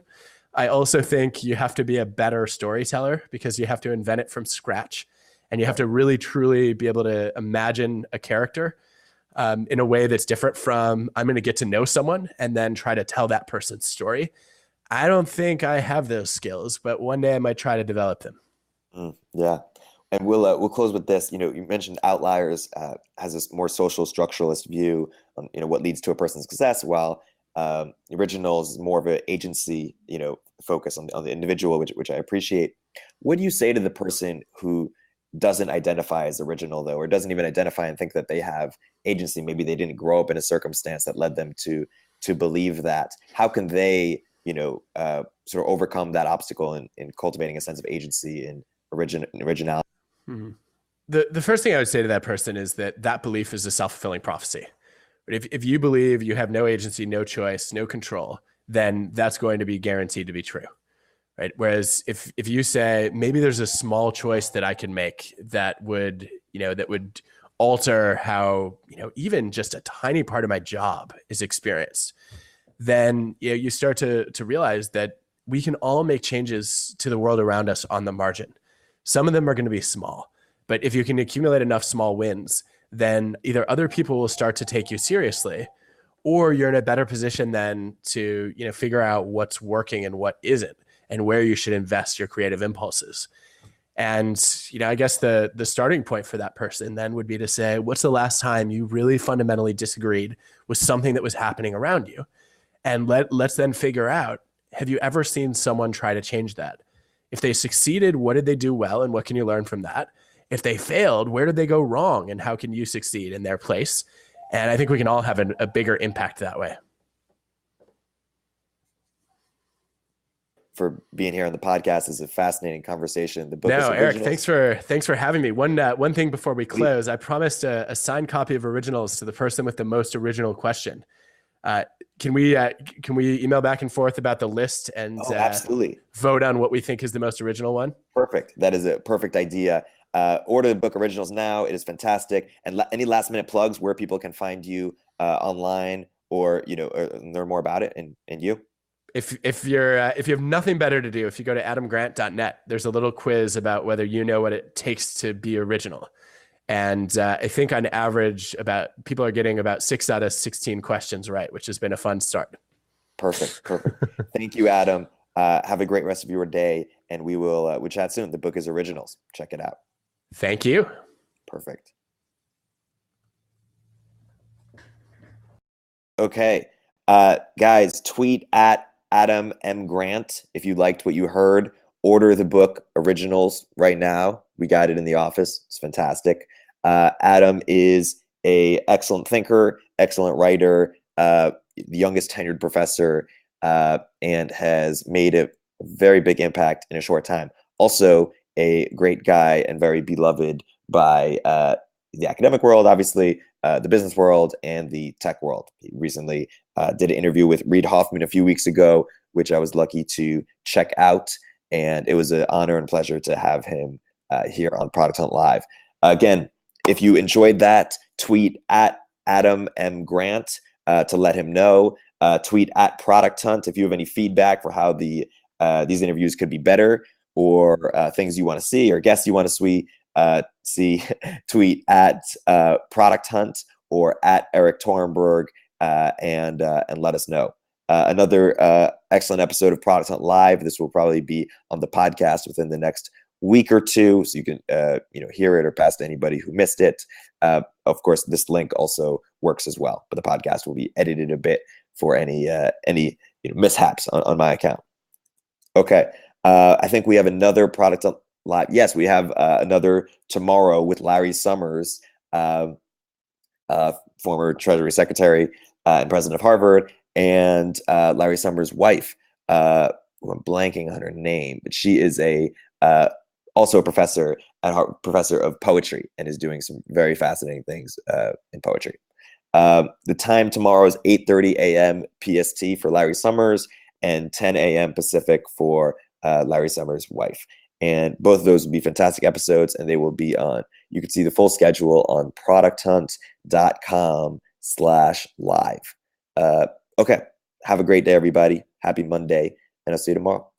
I also think you have to be a better storyteller, because you have to invent it from scratch, and you have to really, truly be able to imagine a character in a way that's different from, I'm going to get to know someone and then try to tell that person's story. I don't think I have those skills, but one day I might try to develop them. Yeah. And we'll close with this. You mentioned Outliers has this more social structuralist view on what leads to a person's success, while Originals is more of an agency focus on the individual, which I appreciate. What do you say to the person who doesn't identify as original, though, or doesn't even identify and think that they have agency? Maybe they didn't grow up in a circumstance that led them to believe that. How can they sort of overcome that obstacle in cultivating a sense of agency and originality? Mm-hmm. The first thing I would say to that person is that belief is a self-fulfilling prophecy. If you believe you have no agency, no choice, no control, then that's going to be guaranteed to be true, right? Whereas if you say, maybe there's a small choice that I can make that would alter how, even just a tiny part of my job is experienced, then you start to realize that we can all make changes to the world around us on the margin. Some of them are going to be small, but if you can accumulate enough small wins, then either other people will start to take you seriously, or you're in a better position then to, figure out what's working and what isn't, and where you should invest your creative impulses. And, I guess the starting point for that person then would be to say, what's the last time you really fundamentally disagreed with something that was happening around you? And let's then figure out, have you ever seen someone try to change that? If they succeeded, what did they do well, and what can you learn from that? If they failed, where did they go wrong, and how can you succeed in their place? And I think we can all have a bigger impact that way. For being here on the podcast. Is a fascinating conversation. The book. No, Eric, thanks for having me. One thing before we close, I promised a signed copy of Originals to the person with the most original question. Can we email back and forth about the list and absolutely vote on what we think is the most original one? Perfect. That is a perfect idea. Order the book Originals now. It is fantastic. And any last minute plugs where people can find you online, or or learn more about it and you. If you have nothing better to do, if you go to adamgrant.net, there's a little quiz about whether you know what it takes to be original. And I think on average, people are getting about 6 out of 16 questions right, which has been a fun start. Perfect. Thank you, Adam. Have a great rest of your day, and we'll chat soon. The book is Originals. Check it out. Thank you. Perfect. Okay, guys, tweet at Adam M. Grant if you liked what you heard. Order the book Originals right now. We got it in the office. It's fantastic. Adam is an excellent thinker, excellent writer, the youngest tenured professor, and has made a very big impact in a short time. Also, a great guy and very beloved by the academic world, obviously, the business world, and the tech world. He recently did an interview with Reid Hoffman a few weeks ago, which I was lucky to check out. And it was an honor and pleasure to have him here on Product Hunt Live. Again, if you enjoyed that, tweet at Adam M. Grant to let him know. Tweet at Product Hunt if you have any feedback for how these interviews could be better, or things you want to see, or guests you want to see. Tweet at Product Hunt or at Eric Torenberg, and let us know. Another excellent episode of Product Hunt Live. This will probably be on the podcast within the next week or two, so you can hear it or pass to anybody who missed it. Of course, this link also works as well, but the podcast will be edited a bit for any mishaps on my account. Okay, I think we have another Product Hunt Live. Yes, we have another tomorrow with Larry Summers, former Treasury Secretary and president of Harvard, and Larry Summers' wife, who I'm blanking on her name, but she is also a professor at Harvard, professor of poetry, and is doing some very fascinating things in poetry. The time tomorrow is 8:30 a.m. PST for Larry Summers, and 10 a.m. Pacific for Larry Summers' wife. And both of those will be fantastic episodes, and they will be on. You can see the full schedule on producthunt.com/live. Okay. Have a great day, everybody. Happy Monday, and I'll see you tomorrow.